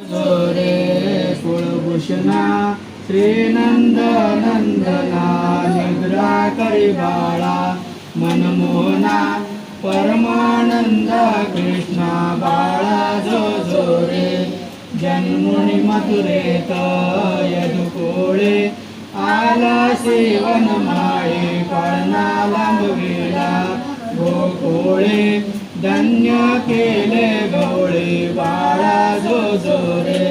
जोरे कुळभूषणा श्रीनंदनंदना निद्रा करी बाळा मनमोहना परमानंदा कृष्णा बाळा जो जोरे जन्मुनी मथुरेत यदुकोळे आला सेवन माळे पाळणा लांबविला गोकुळे धन्य केले गवळे बाळा जो जोरे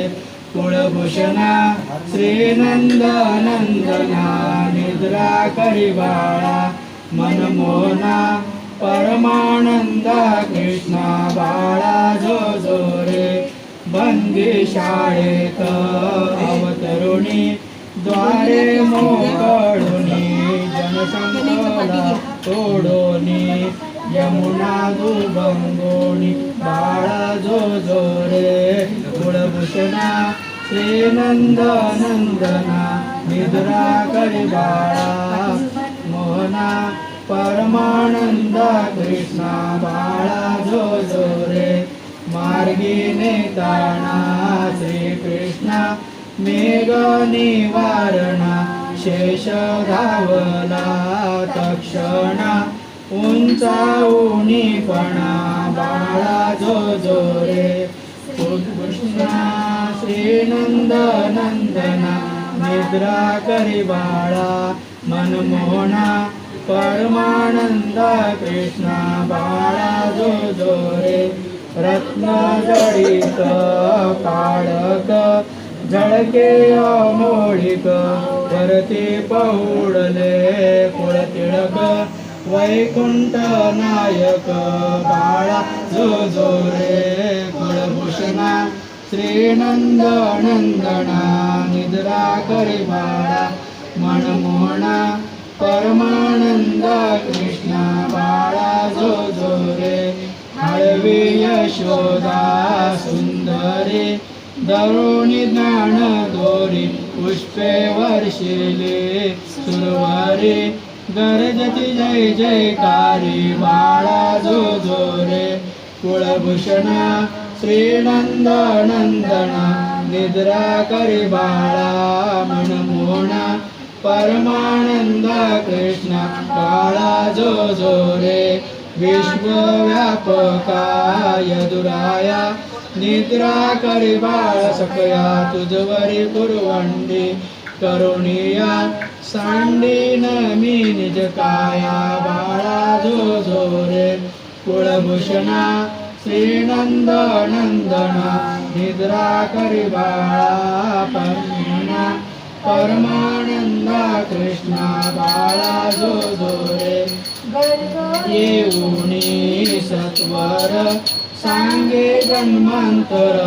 कुळभूषणा श्रीनंदनंदना निद्रा करी बाळा मनमोहना परमानंदा कृष्णा बाळा जो जोरे बंदी शाळेत अवतरुणी द्वारे मोकळुनी जनसंकला तोडोनी यमुना दुभंगोनी बाळा जो जोरे कुळभूषणा श्रीनंदनंदना निद्रा करी बाळा मोहना परमानंदा कृष्णा बाळा जो जोरे मार्गी नेताना श्रीकृष्णा मेघ निवारणा शेष धावला तक्षणा उंचावूनी पणा बाळा जो जोरे कुळभूषणा श्रीनंदनंदना निद्रा करी बाळा मनमोहना परमानंदा कृष्णा बाळा जो जोरे रत्न जडित काळक झळके अमोळिक वरती पौडले कुळतिळक वैकुंठ नायक बाळा जो जोरे कुळभूषणा श्रीनंदनंदना निद्रा करी बाळा मनमोहना परमानंदा कृष्णा बाळा जो जोरे हळवी यशोदा सुंदरी दरुणी ज्ञान दोरी पुष्पे वर्षिले सुरवारी गरजती जय जयकारी बाळा जो जोरे कुळभूषणा श्रीनंदनंदना निद्रा करी बाळा मनमोहना परमानंदा कृष्णा बाळा जो जोरे विश्वव्यापका यदुराया निद्रा करी बाळ सकया तुझवरी कुरवंडी करुणिया सांडीन मी निज काया बाळा जो जोरे कुळभूषणा श्रीनंदनंदना निद्रा करी बाळा परमना परमानंदा कृष्णा बाळा जो जोरे येऊनी सत्वर सांगे जन्मांतर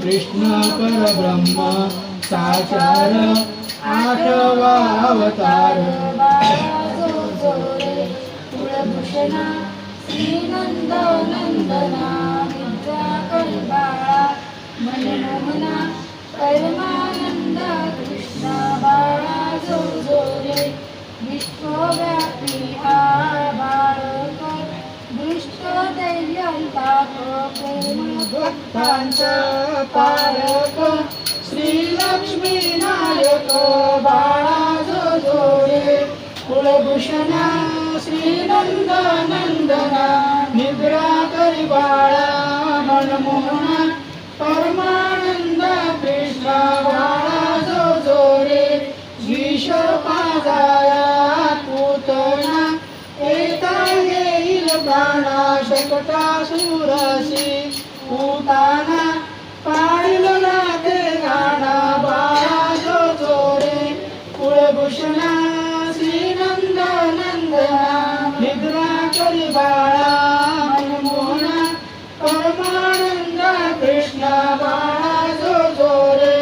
कृष्ण परब्रह्म साचार आठवा अवतार कुळभूषणा श्रीनंदनंदना निद्रा करी बाळा मनमोहना परमानंदा कृष्णा बाळा जो जोरे विश्वव्यापी हा बाळक दृष्ट दैव्यंताक प्रेम भक्तांचा पालक श्रीलक्ष्मी नायक बाळा जो जोरे कुळभूषणा श्रीनंदनंदना निद्रा करी बाळा मनमोहना परमानंदा कृष्णा बाळा जो जोरे विष पाजाया पूतना एता येईल प्राणा शकटासुरसी पूताना पाळील नाथे गाणा बाळा जो जोरे कुळभूषणा श्रीनंदनंदना निद्रा करी बाळा मनमोहना परमानंदा कृष्णा बाळा जो जोरे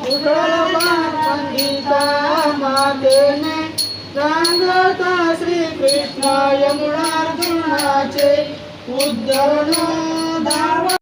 उठला पार्वतीचा मातेने सांगता श्रीकृष्ण यमुनार्जुनाचे उद्धरण धाव